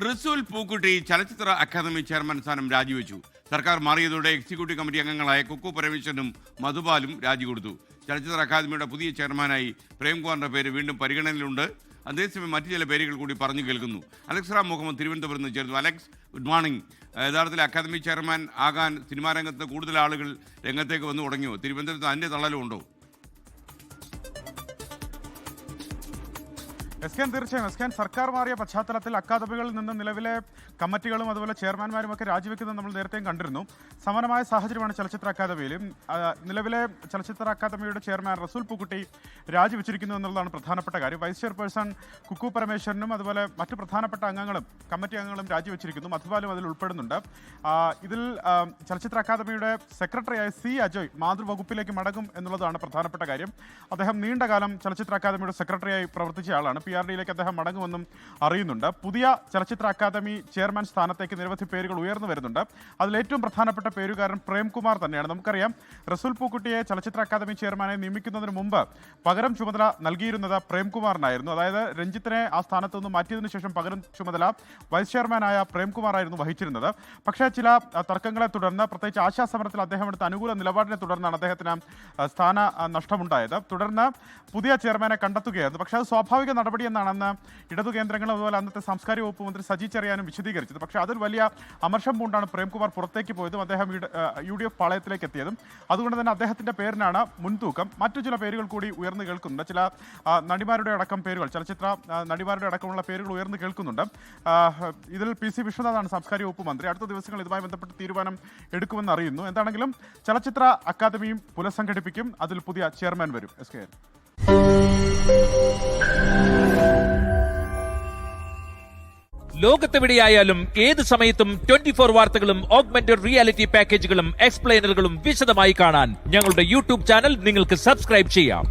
റസൂൽ പൂക്കുട്ടി ചലച്ചിത്ര academy chairman സ്ഥാനം രാജിവെച്ചു. സർക്കാർ മാറിയതോടെ എക്സിക്യൂട്ടീവ് കമ്മിറ്റി അംഗങ്ങളായ കുക്കു പരമേശ്വരനും മധുപാലും രാജികൊടുത്തു. ചലച്ചിത്ര അക്കാദമിയുടെ പുതിയ ചെയർമാനായി പ്രേംകുമാറിന്റെ പേര് വീണ്ടും പരിഗണനയിലുണ്ട്. അതേസമയം മറ്റു ചില പേരുകൾ കൂടി പറഞ്ഞു കേൾക്കുന്നു. അലക്സ് റാം മുഹമ്മദ് തിരുവനന്തപുരത്ത് നിന്ന് ചേർന്നു. Alex, good morning. യഥാർത്ഥത്തിൽ അക്കാദമി ചെയർമാൻ ആകാൻ സിനിമാ രംഗത്ത് കൂടുതൽ ആളുകൾ രംഗത്തേക്ക് വന്നു തുടങ്ങിയോ? തിരുവനന്തപുരത്ത് അതിൻ്റെ തള്ളലും ഉണ്ടോ? തീർച്ചയായും സർക്കാർ മാറിയ പശ്ചാത്തലത്തിൽ അക്കാദമികളിൽ നിന്ന് നിലവിലെ കമ്മിറ്റികളും അതുപോലെ ചെയർമാൻമാരും ഒക്കെ രാജിവെക്കുന്നത് നമ്മൾ നേരത്തെയും കണ്ടിരുന്നു. സമാനമായ സാഹചര്യമാണ് ചലച്ചിത്ര അക്കാദമിയിലും. നിലവിലെ ചലച്ചിത്ര അക്കാദമിയുടെ ചെയർമാൻ റസൂൽ പൂക്കുട്ടി രാജിവെച്ചിരിക്കുന്നു എന്നുള്ളതാണ് പ്രധാനപ്പെട്ട കാര്യം. വൈസ് ചെയർപേഴ്സൺ കുക്കു പരമേശ്വരനും അതുപോലെ മറ്റു പ്രധാനപ്പെട്ട അംഗങ്ങളും കമ്മിറ്റി അംഗങ്ങളും രാജിവെച്ചിരിക്കുന്നു. മധുപാലും അതിൽ ഉൾപ്പെടുന്നുണ്ട്. ഇതിൽ ചലച്ചിത്ര അക്കാദമിയുടെ സെക്രട്ടറിയായ സി അജോയ് മാതൃവകുപ്പിലേക്ക് മടങ്ങും എന്നുള്ളതാണ് പ്രധാനപ്പെട്ട കാര്യം. അദ്ദേഹം നീണ്ടകാലം ചലച്ചിത്ര അക്കാദമിയുടെ സെക്രട്ടറിയായി പ്രവർത്തിച്ച ആളാണ്. PRD-യിലേക്ക് അദ്ദേഹം മടങ്ങുമെന്നും അറിയുന്നുണ്ട്. പുതിയ ചലച്ചിത്ര അക്കാദമി ചെയർമാൻ സ്ഥാനത്തേക്ക് നിരവധി പേരുകൾ ഉയർന്നു വരുന്നുണ്ട്. അതിലേറ്റവും പ്രധാനപ്പെട്ട പേരുകാരൻ പ്രേംകുമാർ തന്നെയാണ്. നമുക്കറിയാം, റസൂൽ പൂക്കുട്ടിയെ ചലച്ചിത്ര അക്കാദമി ചെയർമാനെ നിയമിക്കുന്നതിന് മുമ്പ് പകരം ചുമതല നൽകിയിരുന്നത് പ്രേംകുമാറിനായിരുന്നു. അതായത് രഞ്ജിത്തിനെ ആ സ്ഥാനത്ത് നിന്ന് മാറ്റിയതിനു ശേഷം പകരം ചുമതല വൈസ് ചെയർമാനായ പ്രേംകുമാറായിരുന്നു വഹിച്ചിരുന്നത്. പക്ഷേ ചില തർക്കങ്ങളെ തുടർന്ന്, പ്രത്യേകിച്ച് ആശാസമരത്തിൽ അദ്ദേഹം എടുത്ത അനുകൂല നിലപാടിനെ തുടർന്നാണ് അദ്ദേഹത്തിന് സ്ഥാന നഷ്ടമുണ്ടായത്. തുടർന്ന് പുതിയ ചെയർമാനെ കണ്ടെത്തുകയായിരുന്നു. പക്ഷേ അത് സ്വാഭാവിക നടപടി എന്നാണെന്ന് ഇടതു കേന്ദ്രങ്ങളും അതുപോലെ അന്നത്തെ സാംസ്കാരിക വകുപ്പ് മന്ത്രി സജി ചെറിയാനും വിശദീകരിച്ചത്. പക്ഷേ അതിൽ വലിയ അമർഷം പൂണ്ടാണ് പ്രേംകുമാർ പുറത്തേക്ക് പോയതും അദ്ദേഹം UDF പാളയത്തിലേക്ക് എത്തിയതും. അതുകൊണ്ട് തന്നെ അദ്ദേഹത്തിന്റെ പേരിനാണ് മുൻതൂക്കം. മറ്റു ചില പേരുകൾ കൂടി ഉയർന്നു കേൾക്കുന്നുണ്ട്. ചില നടിമാരുടെ അടക്കം പേരുകൾ, ചലച്ചിത്ര നടിമാരുടെ അടക്കമുള്ള പേരുകൾ ഉയർന്നു കേൾക്കുന്നുണ്ട്. ഇതിൽ PC വിശ്വനാഥാണ് സാംസ്കാരിക വകുപ്പ് മന്ത്രി. അടുത്ത ദിവസങ്ങൾ ഇതുമായി ബന്ധപ്പെട്ട് തീരുമാനം എടുക്കുമെന്ന് അറിയുന്നു. എന്താണെങ്കിലും ചലച്ചിത്ര അക്കാദമിയും പുനഃസംഘടിപ്പിക്കും. അതിൽ പുതിയ ചെയർമാൻ വരും. SK ലോകത്തെവിടെയായാലും ഏത് സമയത്തും 24 വാർത്തകളും ഓഗ്മെന്റഡ് റിയാലിറ്റി പാക്കേജുകളും എക്സ്പ്ലെയിനറുകളും വിശദമായി കാണാൻ ഞങ്ങളുടെ YouTube ചാനൽ നിങ്ങൾക്ക് സബ്സ്ക്രൈബ് ചെയ്യാം.